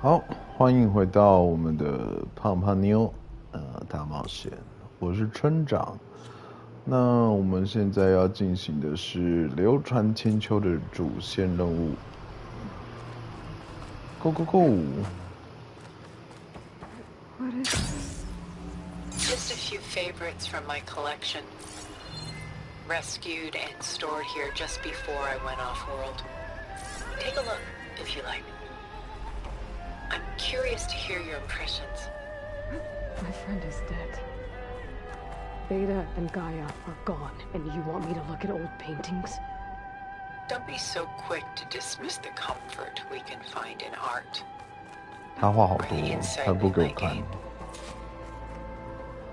好，欢迎回到我们的胖胖妞大冒险，我是村长。那我们现在要进行的是流传千秋的主线任务。Go go go！ What is this? Just a few favorites from my collection. Rescued and stored here just before I went off-world. Take a look, if you like. I'm curious to hear your impressions. My friend is dead. Beta and Gaia are gone, and you want me to look at old paintings? Don't be so quick to dismiss the comfort we can find in art. 他话好 Or 多 the 哦， insight 他 we 不给我 might 看。 gain.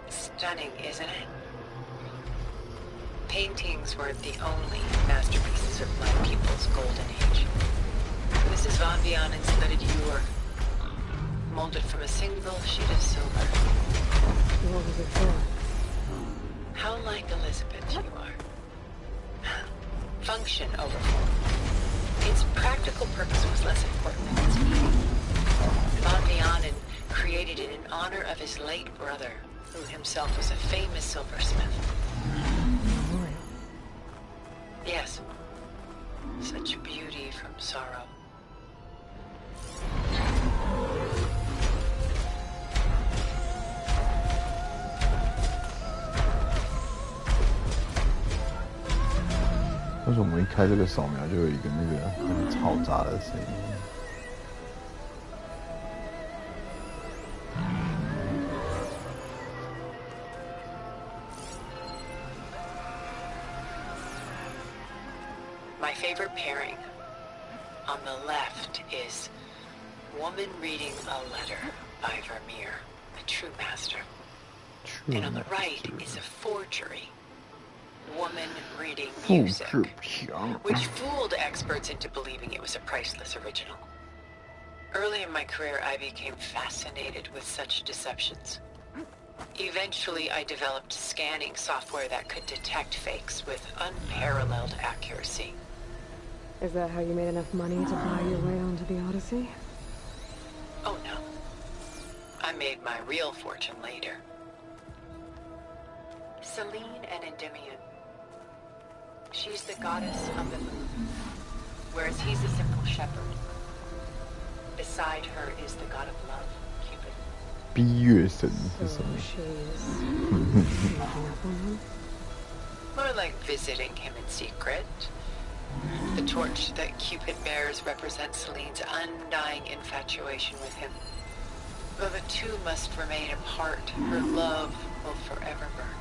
Stunning, isn't it? Paintings weren't the only masterpieces of my people's golden age. Mrs. Von Vianen's studded ewer, molded from a single sheet of silver. What was it for? How like Elizabeth you are. Function over form. Its practical purpose was less important than its meaning. Von Vianen created it in honor of his late brother, who himself was a famous silversmith. Memorial. Yes. Such beauty from sorrow.为什么我们一开这个扫描就有一个那个很嘈杂的声音？ My favorite pairing. On the left is Woman Reading a Letter by Vermeer, a true master. And on the right is a forgery. Woman Reading Music, which fooled experts into believing it was a priceless original. Early in my career, I became fascinated with such deceptions. Eventually, I developed scanning software that could detect fakes with unparalleled accuracy. Is that how you made enough money to buy your way onto the Odyssey? Oh no. I made my real fortune later. Selene and Endymion. She's the goddess of the moon, whereas he's a simple shepherd. Beside her is the god of love, Cupid. 逼月神是什 So 么？ she's sneaking up on him? More like visiting him in secret. The torch that Cupid bears represents Selene's undying infatuation with him. Though the two must remain apart, her love will forever burn.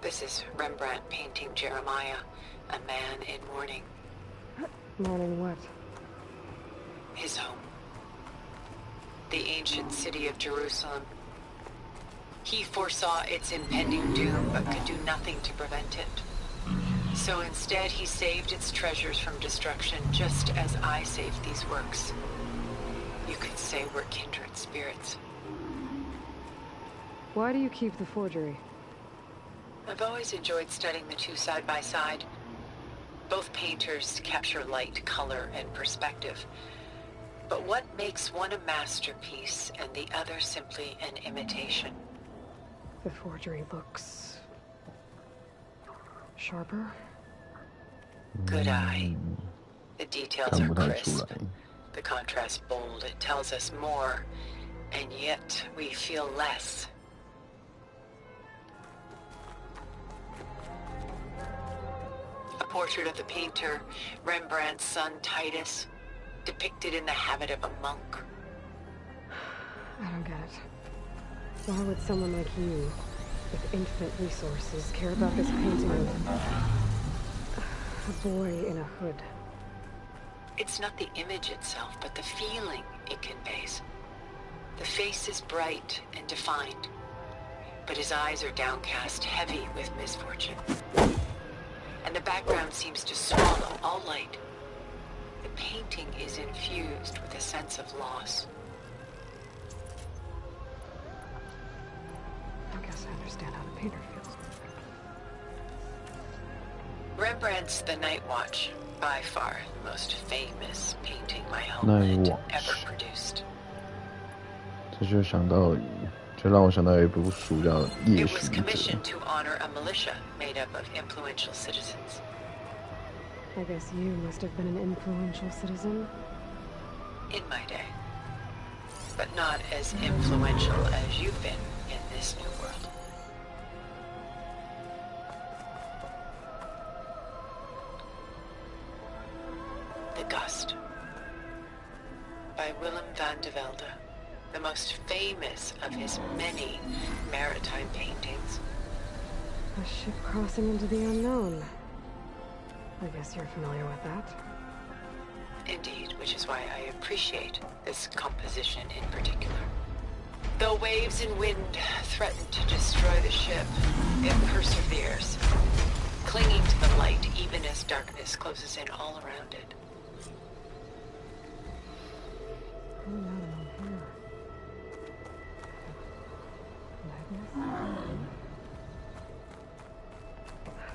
This is Rembrandt painting Jeremiah, a man in mourning. Mourning what? His home. The ancient city of Jerusalem. He foresaw its impending doom, but could do nothing to prevent it. So instead, he saved its treasures from destruction, just as I saved these works. You could say we're kindred spirits. Why do you keep the forgery? I've always enjoyed studying the two side by side. Both painters capture light, color, and perspective. But what makes one a masterpiece and the other simply an imitation? The forgery looks... sharper? Good eye. The details are crisp. The contrast bold. It tells us more, and yet we feel less. A portrait of the painter, Rembrandt's son Titus, depicted in the habit of a monk. I don't get it. Why would someone like you, with infinite resources, care about this painting of a boy in a hood? It's not the image itself, but the feeling it conveys. The face is bright and defined, but his eyes are downcast, heavy with misfortune. And the background seems to swallow all light. The painting is infused with a sense of loss. I guess I understand how the painter feels. Rembrandt's The Night Watch, by far the most famous painting my homeland ever produced. 这就让我想到有一部书叫《夜 It was 巡者》。 commissioned to honor a militia made up of influential citizens. I guess you must have been an influential citizen. In my day. But not as influential as you've been in this new world. The Gust. By Willem van de Velde, the most famous of his many maritime paintings. A ship crossing into the unknown. I guess you're familiar with that. Indeed, which is why I appreciate this composition in particular. Though waves and wind threaten to destroy the ship, it perseveres, clinging to the light even as darkness closes in all around it. Oh, not alone here. Madness?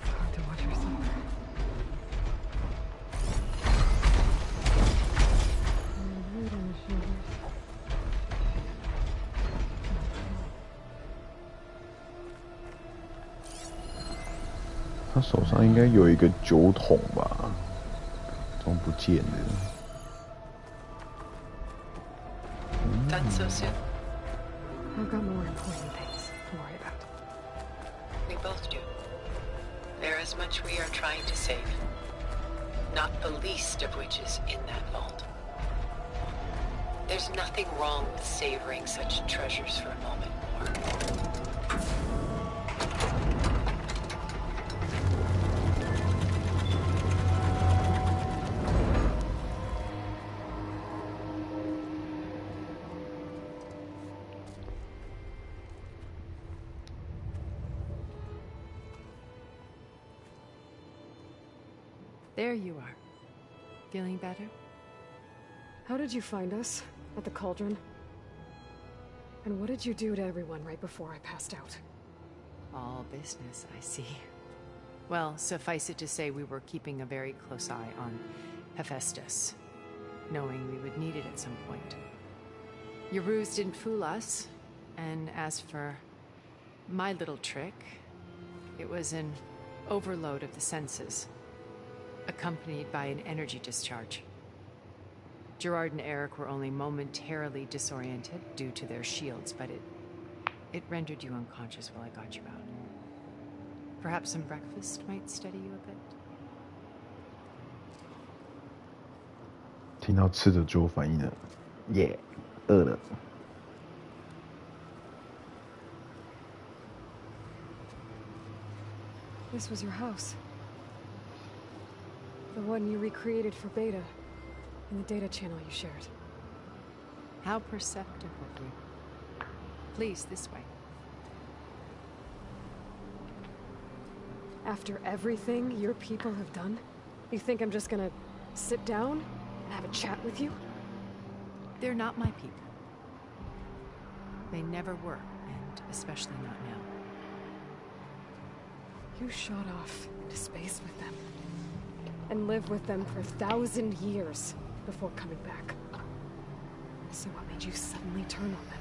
It's hard to watch yourself. Weight on the shoulders. 他手上应该有一个酒桶吧？怎么不见的？ Done so soon? I've got more important things to worry about. We both do. There is much we are trying to save. Not the least of which is in that vault. There's nothing wrong with savoring such treasures for a moment more. There you are. Feeling better? How did you find us? At the cauldron? And what did you do to everyone right before I passed out? All business, I see. Well, suffice it to say we were keeping a very close eye on Hephaestus, knowing we would need it at some point. Your ruse didn't fool us, and as for my little trick, it was an overload of the senses, accompanied by an energy discharge. Gerard and Eric were only momentarily disoriented due to their shields, but it rendered you unconscious while I got you out. Perhaps some breakfast might steady you a bit? 听到吃的就有反应了，耶，饿了。 This was your house. The one you recreated for Beta, in the data channel you shared. How perceptive of you. Please, this way. After everything your people have done, you think I'm just gonna sit down and have a chat with you? They're not my people. They never were, and especially not now. You shot off into space with them, and lived with them for 1,000 years before coming back. So what made you suddenly turn on them?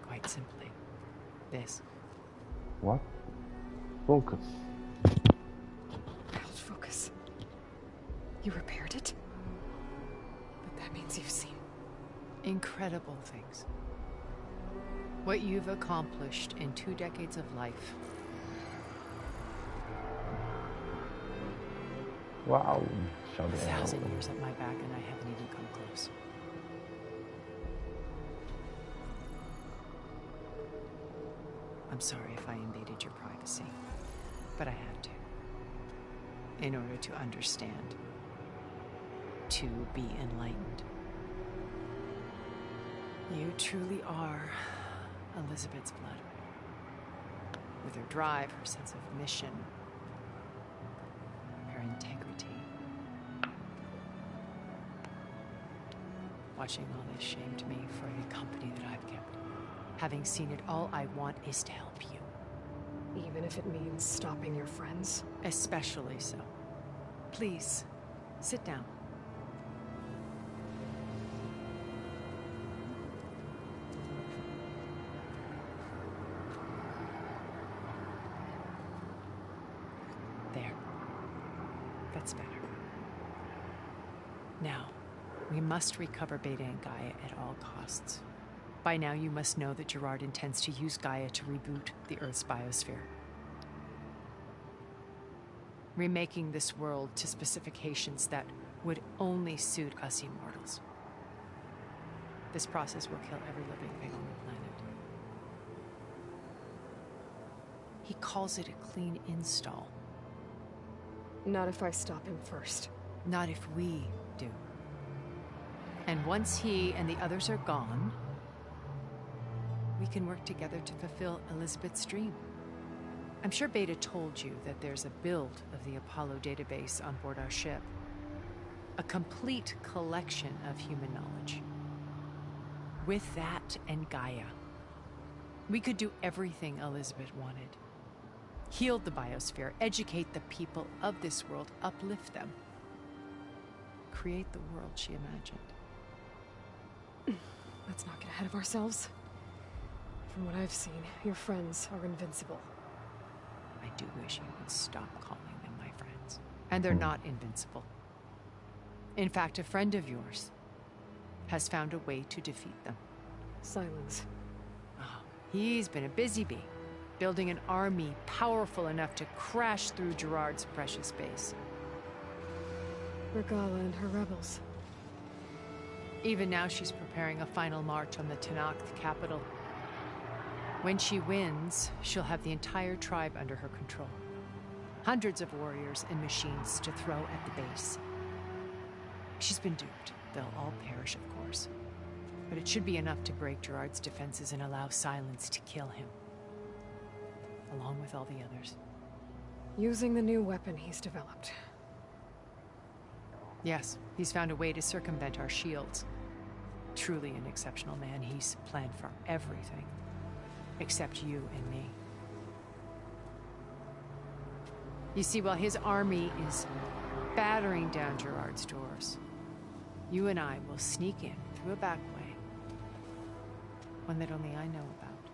Quite simply, this. What? Focus. How's focus? You repaired it? But that means you've seen Incredible things. What you've accomplished in 2 decades of life. Wow, 小点。 1,000 years at my back and I haven't even come close. I'm sorry if I invaded your privacy, but I had to. In order to understand. To be enlightened. You truly are Elizabeth's blood. With her drive, her sense of mission, her integrity. Watching all this shamed me for the company that I've kept. Having seen it, all I want is to help you. Even if it means stopping your friends? Especially so. Please, sit down. There. That's better. Now, we must recover Beta and Gaia at all costs. By now, you must know that Gerard intends to use Gaia to reboot the Earth's biosphere. Remaking this world to specifications that would only suit us immortals. This process will kill every living thing on the planet. He calls it a clean install. Not if I stop him first. Not if we do. And once he and the others are gone, we can work together to fulfill Elizabeth's dream. I'm sure Beta told you that there's a build of the Apollo database on board our ship. A complete collection of human knowledge. With that and Gaia, we could do everything Elizabeth wanted. Heal the biosphere, educate the people of this world, uplift them. Create the world she imagined. Let's not get ahead of ourselves. From what I've seen, your friends are invincible. I do wish you would stop calling them my friends. And they're not invincible. In fact, a friend of yours has found a way to defeat them. Silence. Oh, he's been a busy bee, building an army powerful enough to crash through Gerard's precious base. Regala and her rebels. Even now she's preparing a final march on the Tenakth capital. When she wins, she'll have the entire tribe under her control. Hundreds of warriors and machines to throw at the base. She's been duped. They'll all perish, of course. But it should be enough to break Gerard's defenses and allow Silence to kill him. Along with all the others. Using the new weapon he's developed. Yes, he's found a way to circumvent our shields. Truly an exceptional man. He's planned for everything. Except you and me. You see, while his army is battering down Gerard's doors, you and I will sneak in through a back way. One that only I know about.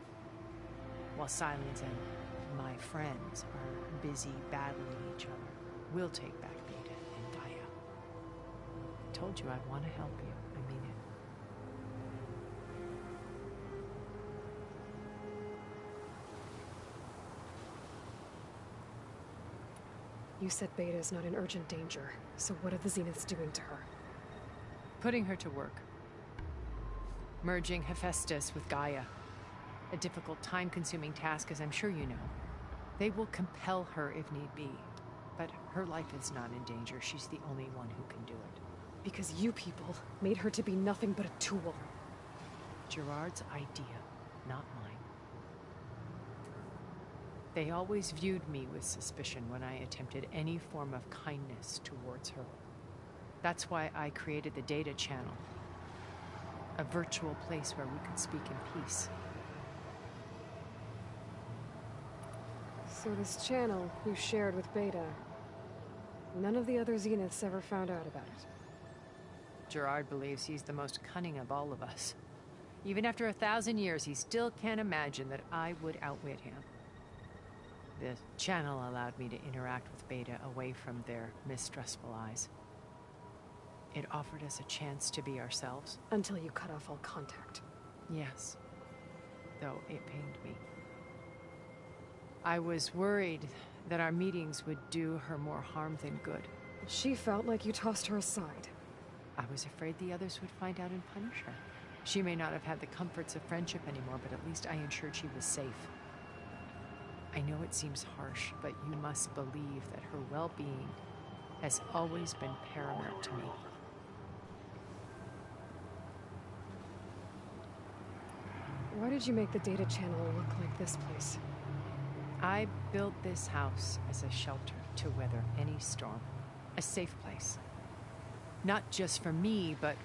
While Silence and my friends are busy battling each other, we'll take back Beta and Gaia. I told you I want to help you. I mean it. You said Beta is not in urgent danger, so what are the Zeniths doing to her? Putting her to work. Merging Hephaestus with Gaia. A difficult, time-consuming task, as I'm sure you know. They will compel her if need be. But her life is not in danger. She's the only one who can do it. Because you people made her to be nothing but a tool. Gerard's idea, not mine. They always viewed me with suspicion when I attempted any form of kindness towards her. That's why I created the data channel. A virtual place where we could speak in peace. So this channel you shared with Beta, none of the other Zeniths ever found out about it. Gerard believes he's the most cunning of all of us. Even after 1,000 years, he still can't imagine that I would outwit him. The channel allowed me to interact with Beta away from their mistrustful eyes. It offered us a chance to be ourselves. Until you cut off all contact. Yes. Though it pained me. I was worried that our meetings would do her more harm than good. She felt like you tossed her aside. I was afraid the others would find out and punish her. She may not have had the comforts of friendship anymore, but at least I ensured she was safe. I know it seems harsh, but you must believe that her well-being has always been paramount to me. Why did you make the data channel look like this place? I built this house as a shelter to weather any storm. A safe place. Not just for me, but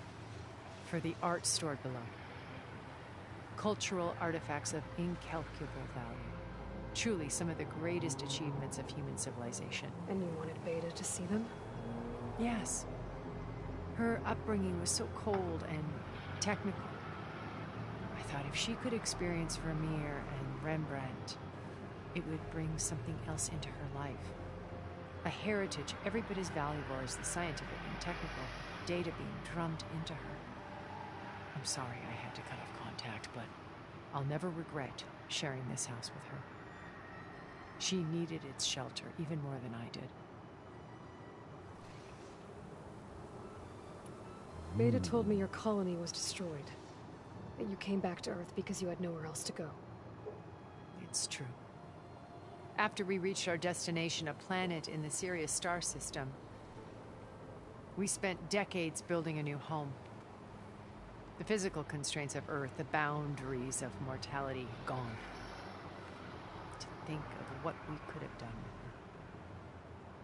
for the art stored below. Cultural artifacts of incalculable value. Truly some of the greatest achievements of human civilization. And you wanted Beta to see them? Yes. Her upbringing was so cold and technical. I thought if she could experience Vermeer and Rembrandt, it would bring something else into her life. A heritage every bit as valuable as the scientific and technical data being drummed into her. I'm sorry I had to cut off contact, but I'll never regret sharing this house with her. She needed its shelter even more than I did. Beta told me your colony was destroyed. That you came back to Earth because you had nowhere else to go. It's true. After we reached our destination, a planet in the Sirius star system, we spent decades building a new home. The physical constraints of Earth, the boundaries of mortality, gone. To think of what we could have done.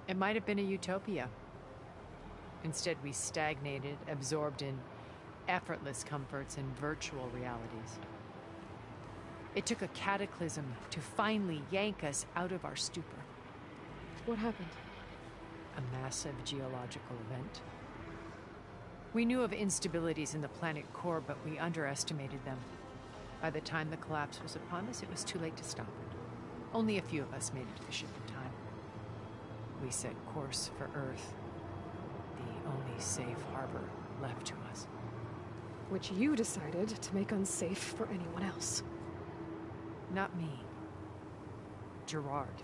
It might have been a utopia. Instead, we stagnated, absorbed in effortless comforts and virtual realities. It took a cataclysm to finally yank us out of our stupor. What happened? A massive geological event. We knew of instabilities in the planet core, but we underestimated them. By the time the collapse was upon us, it was too late to stop it. Only a few of us made it to the ship in time. We set course for Earth, the only safe harbor left to us. Which you decided to make unsafe for anyone else. Not me. Gerard.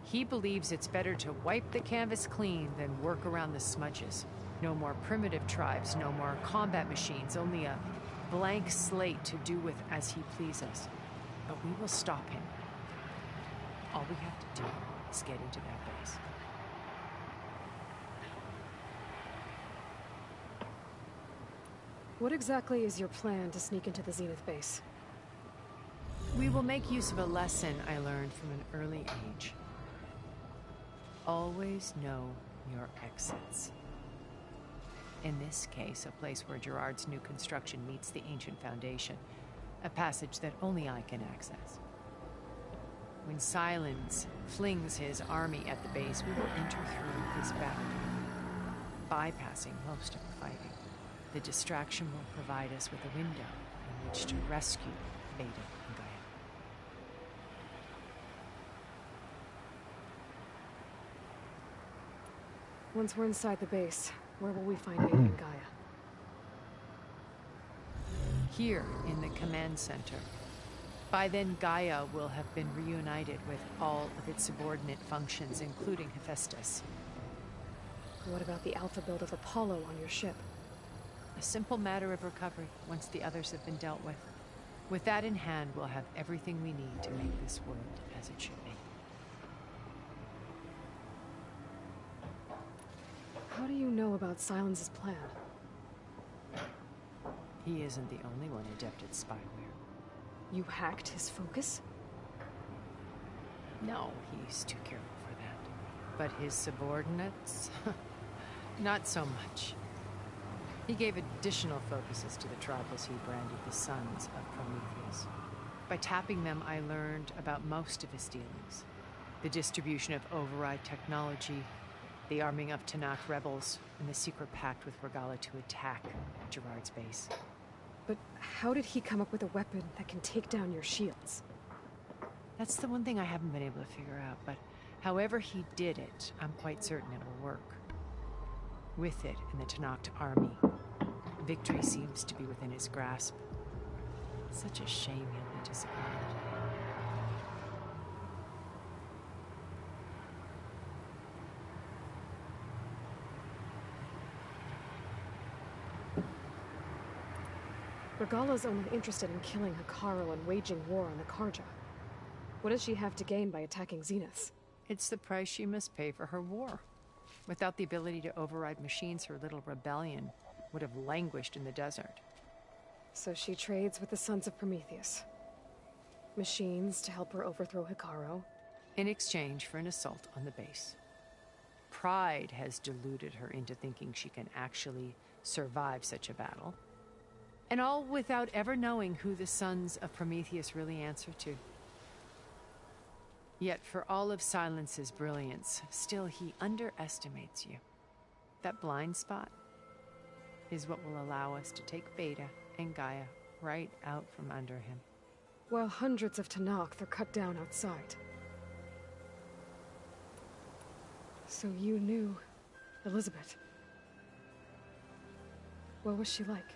He believes it's better to wipe the canvas clean than work around the smudges. No more primitive tribes, no more combat machines, only a blank slate to do with as he pleases. But we will stop him. All we have to do is get into that base. What exactly is your plan to sneak into the Zenith base? We will make use of a lesson I learned from an early age. Always know your exits. In this case, a place where Gerard's new construction meets the ancient foundation, a passage that only I can access. When Silence flings his army at the base, we will enter through his boundary, bypassing most of the fighting. The distraction will provide us with a window in which to rescue Beta and Gaia. Once we're inside the base, where will we find Beta and Gaia? Here in the command center. By then, Gaia will have been reunited with all of its subordinate functions, including Hephaestus. What about the alpha build of Apollo on your ship? A simple matter of recovery once the others have been dealt with. With that in hand, we'll have everything we need to make this world as it should be. How do you know about Silence's plan? He isn't the only one adept at spyware. You hacked his focus? No, he's too careful for that. But his subordinates? Not so much. He gave additional focuses to the tribals he branded the Sons of Prometheus. By tapping them, I learned about most of his dealings. The distribution of override technology, the arming of Tanakh rebels, and the secret pact with Regala to attack Gerard's base. But how did he come up with a weapon that can take down your shields? That's the one thing I haven't been able to figure out, but however he did it, I'm quite certain it will work. With it in the Tanakh army, victory seems to be within his grasp. Such a shame he'll be disappointed. Regala's only interested in killing Hikaru and waging war on the Karja. What does she have to gain by attacking Zenith? It's the price she must pay for her war. Without the ability to override machines, her little rebellion would have languished in the desert. So she trades with the Sons of Prometheus. Machines to help her overthrow Hikaru. In exchange for an assault on the base. Pride has deluded her into thinking she can actually survive such a battle. And all without ever knowing who the Sons of Prometheus really answer to. Yet for all of Silence's brilliance, still he underestimates you. That blind spot is what will allow us to take Beta and Gaia right out from under him. While hundreds of Tenakth are cut down outside. So you knew Elizabeth. What was she like?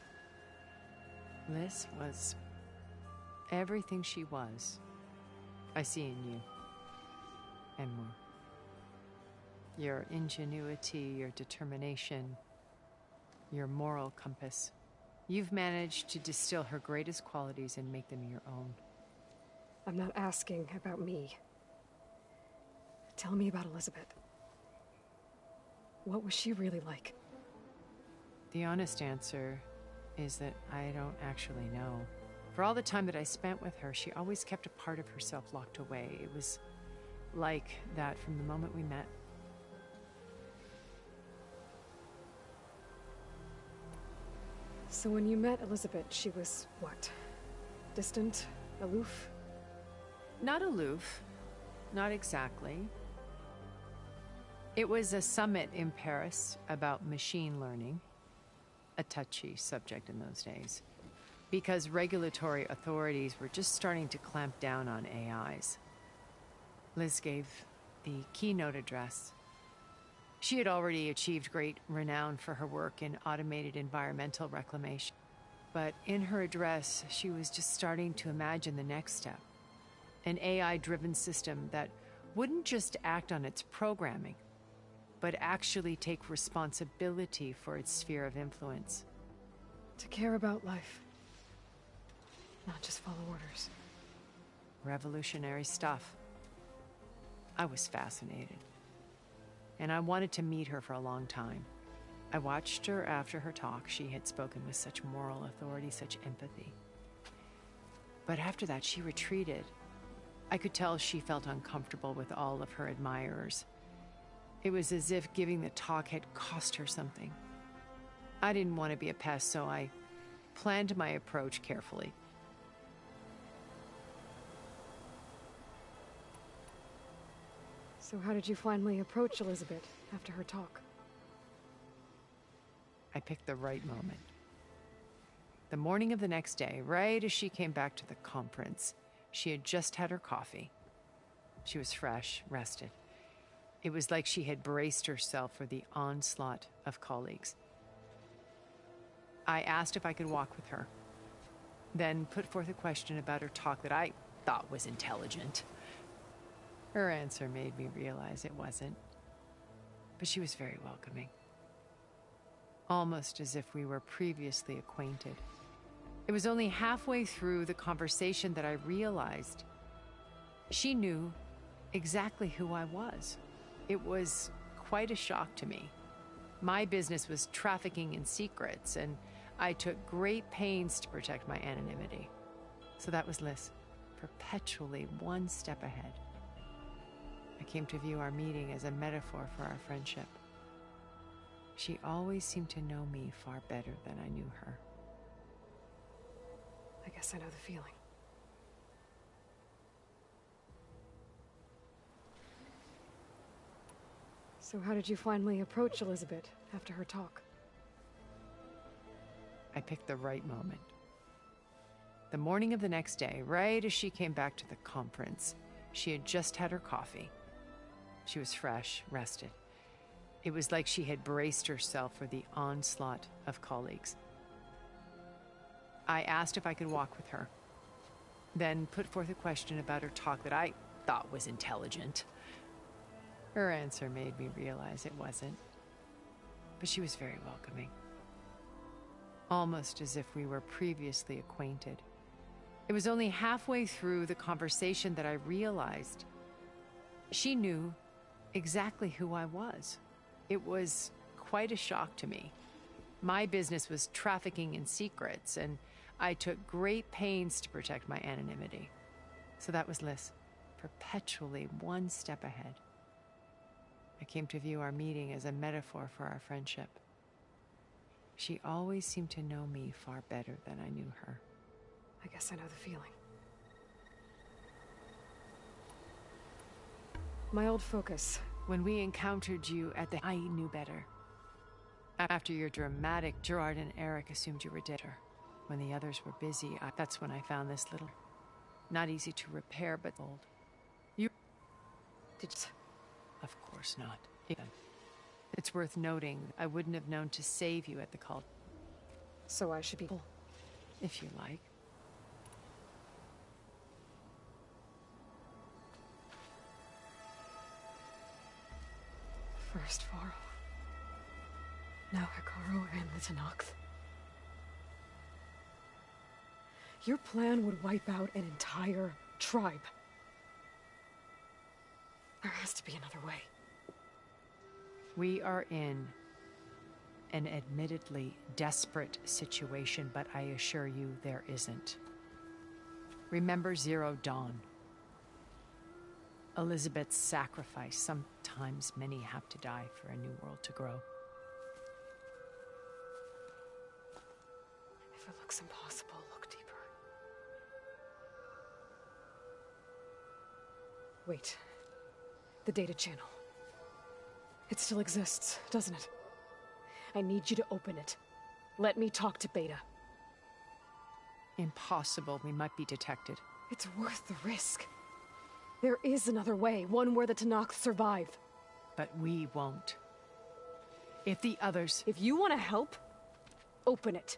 Liz was everything she was. I see in you. And more. Your ingenuity, your determination, your moral compass. You've managed to distill her greatest qualities and make them your own. I'm not asking about me. Tell me about Elizabeth. What was she really like? The honest answer is that I don't actually know. For all the time that I spent with her, she always kept a part of herself locked away. It was like that from the moment we met. So when you met Elizabeth, she was what? Distant? Aloof? Not aloof. Not exactly. It was a summit in Paris about machine learning. A touchy subject in those days. Because regulatory authorities were just starting to clamp down on AIs. Liz gave the keynote address. She had already achieved great renown for her work in automated environmental reclamation. But in her address, she was just starting to imagine the next step. An AI-driven system that wouldn't just act on its programming, but actually take responsibility for its sphere of influence. To care about life. Not just follow orders. Revolutionary stuff. I was fascinated. And I wanted to meet her for a long time. I watched her after her talk. She had spoken with such moral authority, such empathy. But after that, she retreated. I could tell she felt uncomfortable with all of her admirers. It was as if giving the talk had cost her something. I didn't want to be a pest, so I planned my approach carefully. So how did you finally approach Elizabeth after her talk? I picked the right moment. The morning of the next day, right as she came back to the conference, she had just had her coffee. She was fresh, rested. It was like she had braced herself for the onslaught of colleagues. I asked if I could walk with her, then put forth a question about her talk that I thought was intelligent. Her answer made me realize it wasn't, but she was very welcoming. Almost as if we were previously acquainted. It was only halfway through the conversation that I realized she knew exactly who I was. It was quite a shock to me. My business was trafficking in secrets, and I took great pains to protect my anonymity. So that was Liz, perpetually one step ahead. I came to view our meeting as a metaphor for our friendship. She always seemed to know me far better than I knew her. I guess I know the feeling. So how did you finally approach Elizabeth after her talk? I picked the right moment. The morning of the next day, right as she came back to the conference, she had just had her coffee. She was fresh, rested. It was like she had braced herself for the onslaught of colleagues. I asked if I could walk with her, then put forth a question about her talk that I thought was intelligent. Her answer made me realize it wasn't, but she was very welcoming. Almost as if we were previously acquainted. It was only halfway through the conversation that I realized she knew exactly who I was. It was quite a shock to me. My business was trafficking in secrets, and I took great pains to protect my anonymity. So that was Liz, perpetually one step ahead. I came to view our meeting as a metaphor for our friendship. She always seemed to know me far better than I knew her. I guess I know the feeling. My old focus. When we encountered you at the... I knew better. After your dramatic, Gerard and Eric assumed you were dead. When the others were busy, that's when I found this little... Not easy to repair, but old. You... Did you... Of course not. It's worth noting, I wouldn't have known to save you at the call. So I should be... If you like. First Varl. Now Hikaru and the Tenakth. Your plan would wipe out an entire tribe. There has to be another way. We are in an admittedly desperate situation, but I assure you there isn't. Remember Zero Dawn. Elizabeth's sacrifice. Sometimes many have to die for a new world to grow. If it looks impossible, look deeper. Wait. The data channel. It still exists, doesn't it? I need you to open it. Let me talk to Beta. Impossible. We might be detected. It's worth the risk. There is another way, one where the Tenakth survive. But we won't. If the others... If you want to help, open it.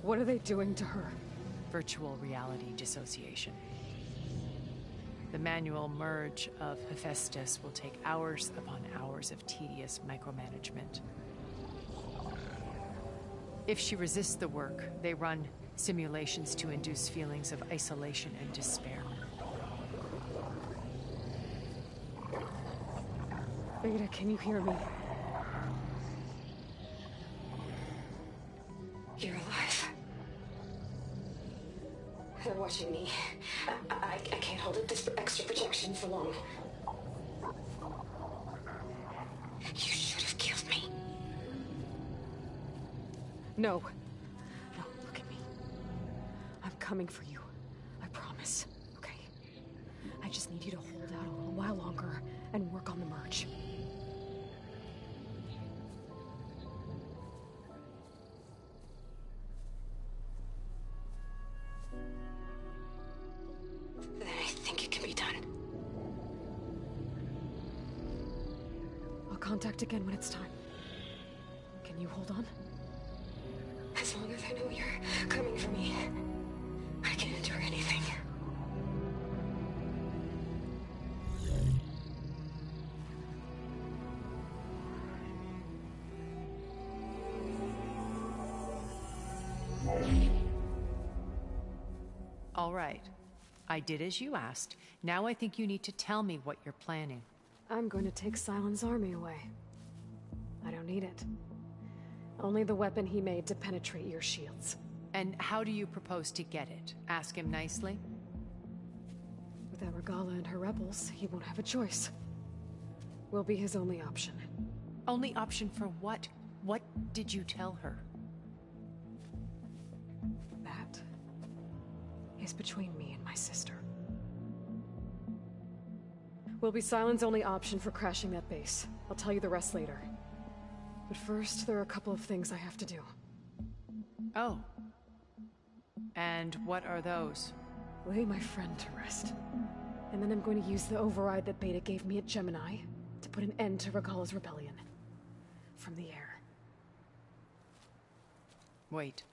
What are they doing to her? Virtual reality dissociation. The manual merge of Hephaestus will take hours upon hours of tedious micromanagement. If she resists the work, they run simulations to induce feelings of isolation and despair. Beta, can you hear me? You're alive. They're watching me. I can't hold up this extra protection for long. You should have killed me. No. No, look at me. I'm coming for you. I promise. Okay? I just need you to hold out a little while longer and work on the merge. I think it can be done. I'll contact again when it's time. Can you hold on? As long as I know you're coming for me, I can endure anything. All right. I did as you asked. Now I think you need to tell me what you're planning. I'm going to take Sylens' army away. I don't need it. Only the weapon he made to penetrate your shields. And how do you propose to get it? Ask him nicely? Without Regala and her rebels, he won't have a choice. We'll be his only option. Only option for what? What did you tell her? That is between me and my sister. Will be Sylens' only option for crashing that base. I'll tell you the rest later. But first, there are a couple of things I have to do. Oh. And what are those? Lay my friend to rest. And then I'm going to use the override that Beta gave me at Gemini to put an end to Regala's rebellion. From the air. Wait.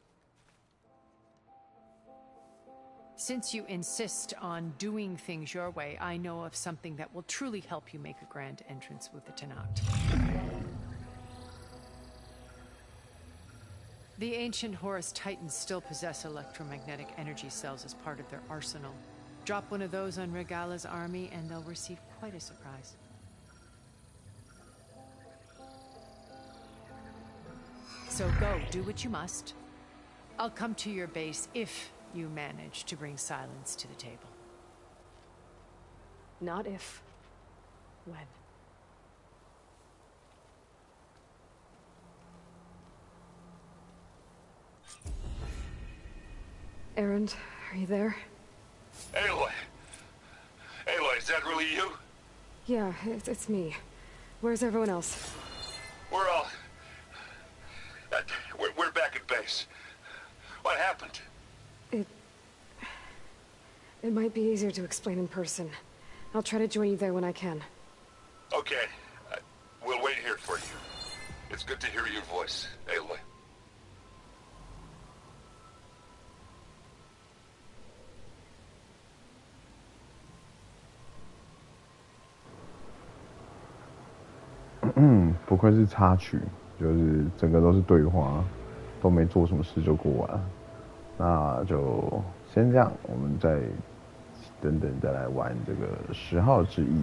Since you insist on doing things your way, I know of something that will truly help you make a grand entrance with the Tenakth. The ancient Horus Titans still possess electromagnetic energy cells as part of their arsenal. Drop one of those on Regala's army and they'll receive quite a surprise. So go, do what you must. I'll come to your base if you manage to bring silence to the table. Not if. When. Erend, are you there? Aloy! Aloy, is that really you? Yeah, it's me. Where's everyone else? We're all... we're back at base. What happened? It might be easier to explain in person. I'll try to join you there when I can. Okay. We'll wait here for you. It's good to hear your voice, Aloy.不愧是插曲，就是整个都是对话，都没做什么事就过完了。那就先这样，我们再等等再来玩这个10号之役。